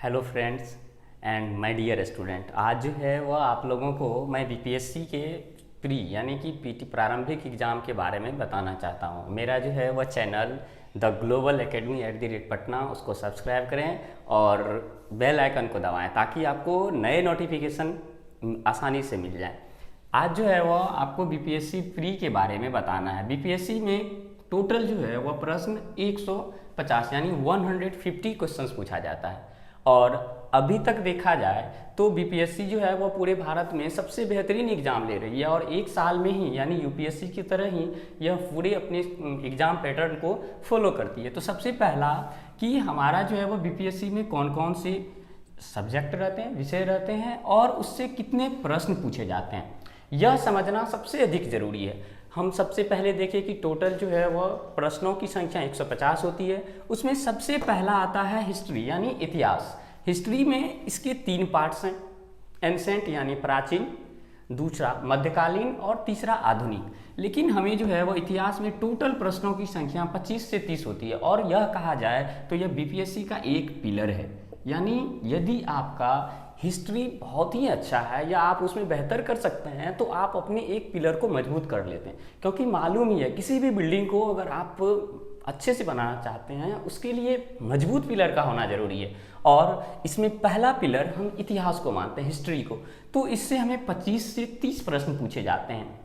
Hello friends and my dear student. आज जो है वह आप लोगों को मैं बीपीएससी के प्री यानी कि पीटी प्रारंभिक एग्ज़ाम के बारे में बताना चाहता हूँ। मेरा जो है वह channel the global academy @Patna, उसको सब्सक्राइब करें और बेल आइकन को दबाएं ताकि आपको नए नोटिफिकेशन आसानी से मिल जाए। आज जो है वह आपको बीपीएससी प्री के बारे में बताना है। बीपीएससी में टोटल जो है वह प्रश्न 150 यानी 150 क्वेश्चंस पूछा जाता है और अभी तक देखा जाए तो बीपीएससी जो है वह पूरे भारत में सबसे बेहतरीन एग्ज़ाम ले रही है और एक साल में ही यानी यूपीएससी की तरह ही यह पूरे अपने एग्ज़ाम पैटर्न को फॉलो करती है। तो सबसे पहला कि हमारा जो है वह बीपीएससी में कौन कौन से सब्जेक्ट रहते हैं, विषय रहते हैं और उससे कितने प्रश्न पूछे जाते हैं, यह समझना सबसे अधिक ज़रूरी है। हम सबसे पहले देखें कि टोटल जो है वह प्रश्नों की संख्या 150 होती है। उसमें सबसे पहला आता है हिस्ट्री यानी इतिहास। हिस्ट्री में इसके 3 पार्ट्स हैं, एंसेंट यानी प्राचीन, दूसरा मध्यकालीन और तीसरा आधुनिक। लेकिन हमें जो है वह इतिहास में टोटल प्रश्नों की संख्या 25 से 30 होती है और यह कहा जाए तो यह बीपीएससी का एक पिलर है। यानी यदि आपका हिस्ट्री बहुत ही अच्छा है या आप उसमें बेहतर कर सकते हैं तो आप अपने एक पिलर को मजबूत कर लेते हैं, क्योंकि मालूम ही है किसी भी बिल्डिंग को अगर आप अच्छे से बनाना चाहते हैं उसके लिए मजबूत पिलर का होना जरूरी है। और इसमें पहला पिलर हम इतिहास को मानते हैं, हिस्ट्री को, तो इससे हमें 25 से 30 प्रश्न पूछे जाते हैं।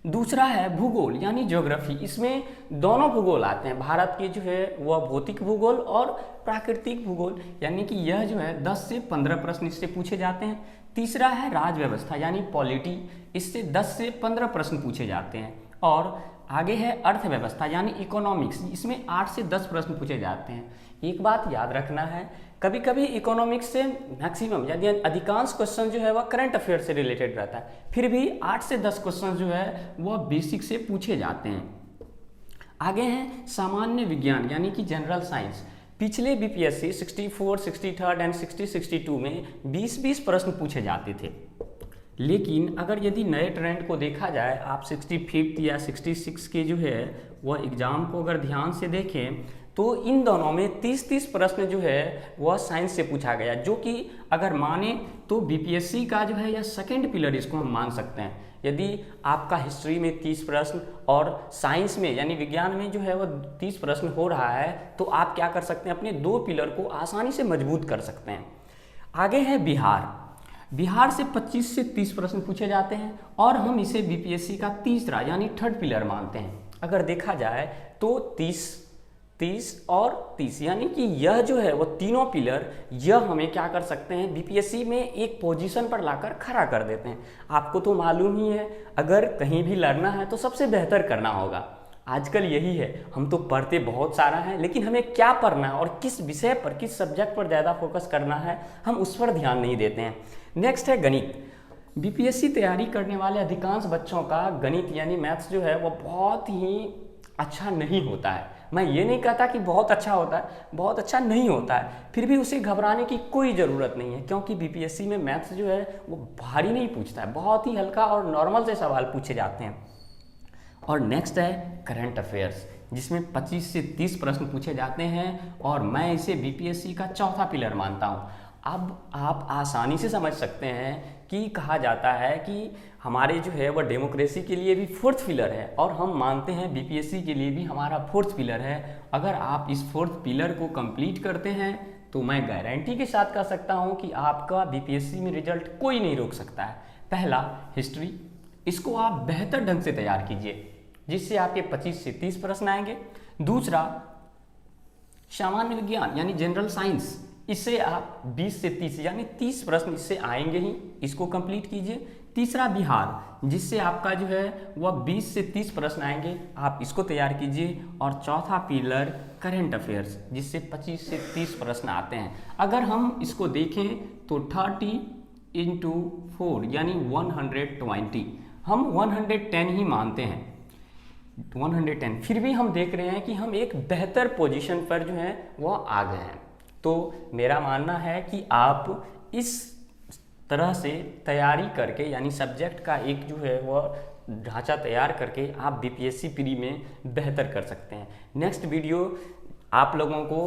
दूसरा है भूगोल यानी ज्योग्राफी। इसमें दोनों भूगोल आते हैं, भारत के जो है वह भौतिक भूगोल और प्राकृतिक भूगोल, यानी कि यह जो है 10 से 15 प्रश्न इससे पूछे जाते हैं। तीसरा है राज व्यवस्था यानी पॉलिटी, इससे 10 से 15 प्रश्न पूछे जाते हैं। और आगे है अर्थव्यवस्था यानी इकोनॉमिक्स, इसमें 8 से 10 प्रश्न पूछे जाते हैं। एक बात याद रखना है, कभी कभी इकोनॉमिक्स से मैक्सिमम यानी अधिकांश क्वेश्चन जो है वह करंट अफेयर से रिलेटेड रहता है, फिर भी 8 से 10 क्वेश्चन जो है वह बेसिक से पूछे जाते हैं। आगे है सामान्य विज्ञान यानी कि जनरल साइंस। पिछले बीपीएससी 64, 63 एंड 60-62 में 20-20 प्रश्न पूछे जाते थे, लेकिन अगर यदि नए ट्रेंड को देखा जाए, आप 65 या 66 के जो है वह एग्ज़ाम को अगर ध्यान से देखें तो इन दोनों में 30-30 प्रश्न जो है वह साइंस से पूछा गया, जो कि अगर माने तो बीपीएससी का जो है यह सेकंड पिलर इसको हम मान सकते हैं। यदि आपका हिस्ट्री में 30 प्रश्न और साइंस में यानी विज्ञान में जो है वह 30 प्रश्न हो रहा है तो आप क्या कर सकते हैं, अपने 2 पिलर को आसानी से मजबूत कर सकते हैं। आगे है बिहार। बिहार से 25 से 30 प्रश्न पूछे जाते हैं और हम इसे बीपीएससी का तीसरा यानी थर्ड पिलर मानते हैं। अगर देखा जाए तो 30 और 30 यानी कि यह जो है वो तीनों पिलर यह हमें क्या कर सकते हैं, बीपीएससी में एक पोजीशन पर लाकर खड़ा कर देते हैं। आपको तो मालूम ही है, अगर कहीं भी लड़ना है तो सबसे बेहतर करना होगा। आजकल यही है, हम तो पढ़ते बहुत सारा है लेकिन हमें क्या पढ़ना है और किस विषय पर, किस सब्जेक्ट पर ज़्यादा फोकस करना है, हम उस पर ध्यान नहीं देते हैं। नेक्स्ट है गणित। बीपीएससी तैयारी करने वाले अधिकांश बच्चों का गणित यानी मैथ्स जो है वो बहुत ही अच्छा नहीं होता है। मैं ये नहीं कहता कि बहुत अच्छा होता है, बहुत अच्छा नहीं होता है, फिर भी उसे घबराने की कोई ज़रूरत नहीं है, क्योंकि बीपीएससी में मैथ्स जो है वो भारी नहीं पूछता है, बहुत ही हल्का और नॉर्मल से सवाल पूछे जाते हैं। और नेक्स्ट है करंट अफेयर्स, जिसमें 25 से 30 प्रश्न पूछे जाते हैं और मैं इसे बीपीएससी का चौथा पिलर मानता हूँ। अब आप आसानी से समझ सकते हैं कि कहा जाता है कि हमारे जो है वह डेमोक्रेसी के लिए भी फोर्थ पिलर है और हम मानते हैं बीपीएससी के लिए भी हमारा फोर्थ पिलर है। अगर आप इस फोर्थ पिलर को कंप्लीट करते हैं तो मैं गारंटी के साथ कह सकता हूं कि आपका बीपीएससी में रिजल्ट कोई नहीं रोक सकता है। पहला हिस्ट्री, इसको आप बेहतर ढंग से तैयार कीजिए जिससे आपके 25 से 30 प्रश्न आएंगे। दूसरा सामान्य विज्ञान यानी जनरल साइंस, इससे आप 20 से 30 यानी 30 प्रश्न इससे आएंगे ही, इसको कंप्लीट कीजिए। तीसरा बिहार, जिससे आपका जो है वह 20 से 30 प्रश्न आएंगे, आप इसको तैयार कीजिए। और चौथा पिलर करंट अफेयर्स, जिससे 25 से 30 प्रश्न आते हैं। अगर हम इसको देखें तो 30 × 4 यानी 120, हम 110 ही मानते हैं, 110। फिर भी हम देख रहे हैं कि हम एक बेहतर पोजीशन पर जो है वह आ गए हैं। तो मेरा मानना है कि आप इस तरह से तैयारी करके यानी सब्जेक्ट का एक जो है वह ढांचा तैयार करके आप बीपीएससी प्री में बेहतर कर सकते हैं। नेक्स्ट वीडियो आप लोगों को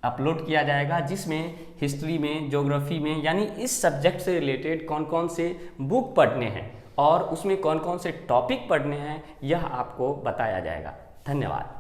अपलोड किया जाएगा, जिसमें हिस्ट्री में, ज्योग्राफी में, यानी इस सब्जेक्ट से रिलेटेड कौन कौन से बुक पढ़ने हैं और उसमें कौन कौन से टॉपिक पढ़ने हैं, यह आपको बताया जाएगा। धन्यवाद।